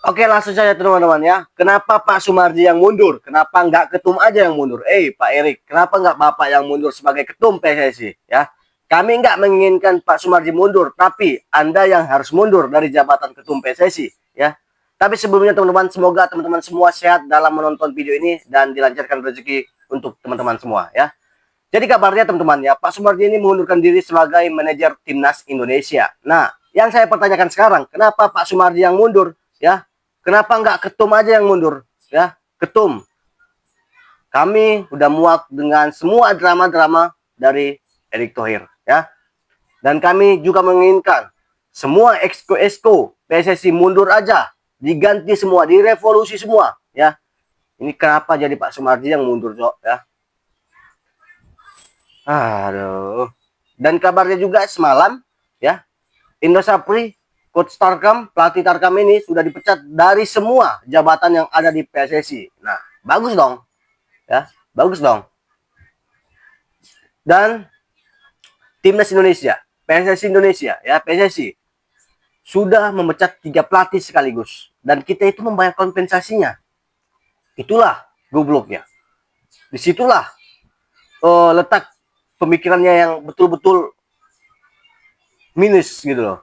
Oke, langsung saja teman-teman ya. Kenapa Pak Sumarji yang mundur? Kenapa nggak ketum aja yang mundur? Pak Erik, kenapa nggak Bapak yang mundur sebagai ketum PSSI? Ya, kami nggak menginginkan Pak Sumarji mundur, tapi Anda yang harus mundur dari jabatan ketum PSSI. Ya, tapi sebelumnya teman-teman, semoga teman-teman semua sehat dalam menonton video ini dan dilancarkan rezeki untuk teman-teman semua. Ya, jadi kabarnya teman-teman ya, Pak Sumarji ini mengundurkan diri sebagai manajer timnas Indonesia. Nah, yang saya pertanyakan sekarang, kenapa Pak Sumarji yang mundur? Ya, kenapa nggak ketum aja yang mundur? Ya, ketum. Kami udah muak dengan semua drama-drama dari Erick Thohir. Ya, dan kami juga menginginkan semua exco PSSI mundur aja, diganti semua, direvolusi semua. Ya, ini kenapa jadi Pak Sumarji yang mundur, Cok? Ya, aduh. Dan kabarnya juga semalam, ya, Indra Sapri, Coach Tarkam, pelatih Tarkam ini sudah dipecat dari semua jabatan yang ada di PSSI. Nah, bagus dong, ya, bagus dong. Dan timnas Indonesia, PSSI Indonesia, ya, PSSI sudah memecat 3 pelatih sekaligus, dan kita itu membayar kompensasinya. Itulah gobloknya. Disitulah letak pemikirannya yang betul-betul minus gitu loh.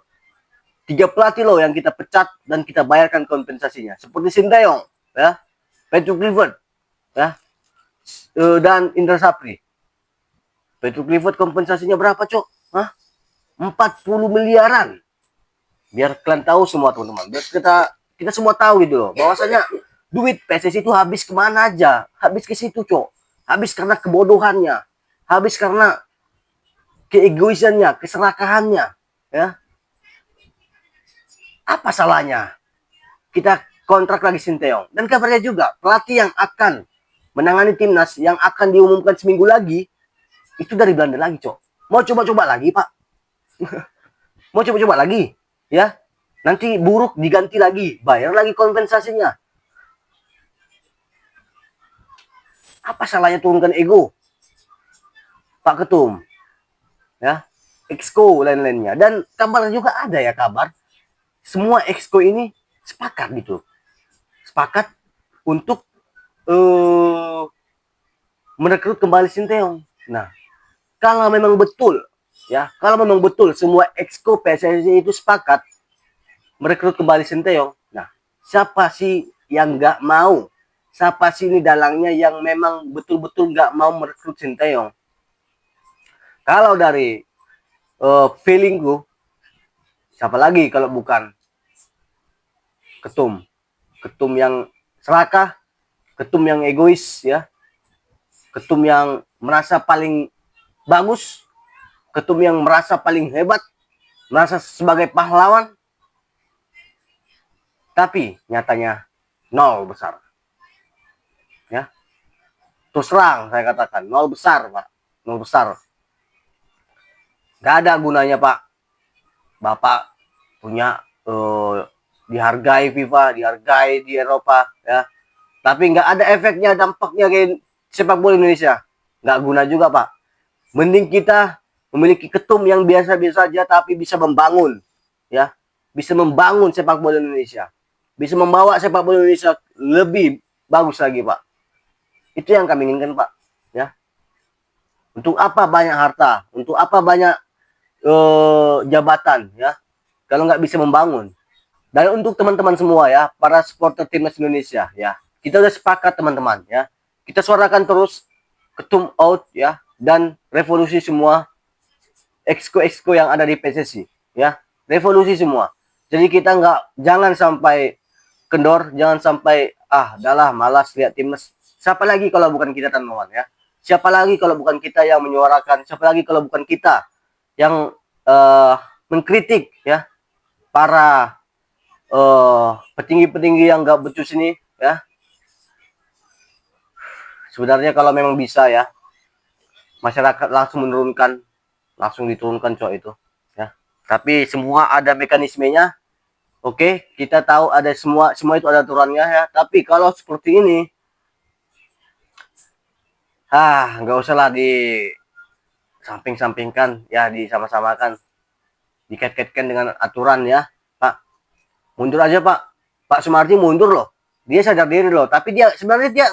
3 pelatih loh yang kita pecat dan kita bayarkan kompensasinya. Seperti Sinteyong, ya, Patrick Kluivert, ya, dan Indra Sapri. Patrick Kluivert kompensasinya berapa, Cok? Hah? 40 miliaran. Biar kalian tahu semua teman-teman. Biar kita semua tahu gitu loh. Bahwasanya duit PSSI itu habis kemana aja? Habis ke situ, Cok. Habis karena kebodohannya. Habis karena keegoisannya, keserakahannya, ya. Apa salahnya kita kontrak lagi Sinteyong? Dan kabarnya juga pelatih yang akan menangani timnas yang akan diumumkan seminggu lagi itu dari Belanda lagi, Cok. Mau coba-coba lagi, Pak? Mau coba-coba lagi, ya? Nanti buruk diganti lagi, bayar lagi kompensasinya. Apa salahnya turunkan ego, Pak Ketum, ya? Exco lain-lainnya. Dan kabar juga ada ya kabar, semua exco ini sepakat gitu, sepakat untuk merekrut kembali Sinteyong. Nah, kalau memang betul, ya, kalau memang betul semua exco PSSI itu sepakat merekrut kembali Sinteyong, nah, siapa sih yang nggak mau? Siapa sih ini dalangnya yang memang betul-betul nggak mau merekrut Sinteyong? Kalau dari feelingku, siapa lagi kalau bukan ketum? Ketum yang serakah, ketum yang egois, ya, ketum yang merasa paling bagus, ketum yang merasa paling hebat, merasa sebagai pahlawan, tapi nyatanya nol besar, ya. Terus terang saya katakan nol besar, Pak, nol besar. Gak ada gunanya, Pak, Bapak punya dihargai FIFA, dihargai di Eropa, ya, tapi nggak ada efeknya, dampaknya kayak sepak bola Indonesia. Nggak guna juga, Pak. Mending kita memiliki ketum yang biasa-biasa saja tapi bisa membangun, ya, bisa membangun sepak bola Indonesia, bisa membawa sepak bola Indonesia lebih bagus lagi, Pak. Itu yang kami inginkan, Pak, ya. Untuk apa banyak harta, untuk apa banyak jabatan, ya, kalau nggak bisa membangun. Dan untuk teman-teman semua, ya, para supporter timnas Indonesia, ya, kita udah sepakat teman-teman, ya, kita suarakan terus ketum out, ya, dan revolusi semua exco yang ada di PSSI, ya, revolusi semua. Jadi kita jangan sampai kendor, jangan sampai adalah malas lihat timnas. Siapa lagi kalau bukan kita teman-teman, ya? Siapa lagi kalau bukan kita yang menyuarakan? Siapa lagi kalau bukan kita yang mengkritik, ya, para petinggi-petinggi yang nggak becus ini, ya. Sebenarnya kalau memang bisa, ya, masyarakat langsung menurunkan, langsung diturunkan, cowok itu, ya. Tapi semua ada mekanismenya. Oke, kita tahu ada semua itu ada aturannya, ya. Tapi kalau seperti ini, nggak usah lah di samping-sampingkan, ya, disama-samakan, dikait-kaitkan dengan aturan, ya, Pak. Mundur aja, Pak. Pak Sumardi mundur loh. Dia sadar diri loh. Tapi dia sebenarnya dia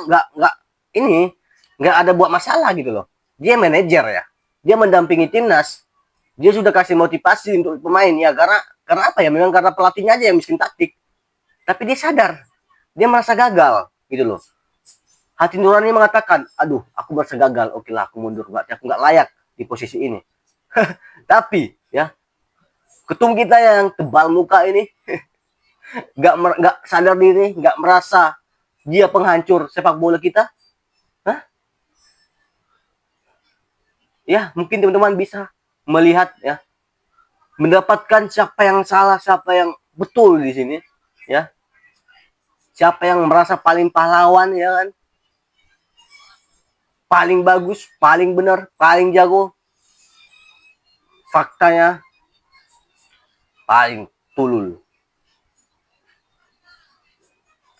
nggak ada buat masalah gitu loh. Dia manajer ya. Dia mendampingi timnas. Dia sudah kasih motivasi untuk pemain ya, karena apa ya? Memang karena pelatihnya aja yang miskin taktik. Tapi dia sadar. Dia merasa gagal gitu loh. Hati nurani mengatakan, aduh, aku merasa gagal. Oke lah, aku mundur. Berarti aku nggak layak di posisi ini. Tapi ya, ketum kita yang tebal muka ini nggak sadar diri, nggak merasa dia penghancur sepak bola kita. Hah? Ya, mungkin teman-teman bisa melihat ya, mendapatkan siapa yang salah, siapa yang betul di sini, ya. Siapa yang merasa paling pahlawan, ya kan? Paling bagus, paling benar, paling jago. Faktanya paling tulul.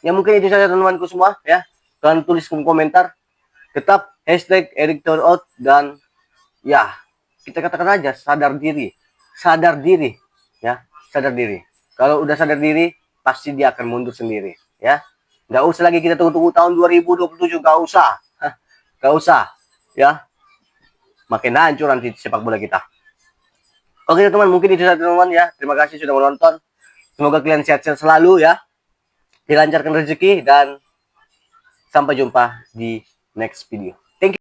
Ya mungkin itu saja teman-temanku semua ya. Kalian tulis komentar. Tetap hashtag Erick Thohir out dan ya kita katakan aja sadar diri. Sadar diri ya, sadar diri. Kalau udah sadar diri pasti dia akan mundur sendiri ya. Nggak usah lagi kita tunggu-tunggu tahun 2027, nggak usah. Nggak usah ya. Makin hancur nanti sepak bola kita. Oke teman-teman, mungkin itu saja teman-teman ya. Terima kasih sudah menonton. Semoga kalian sehat-sehat selalu ya. Dilancarkan rezeki dan sampai jumpa di next video.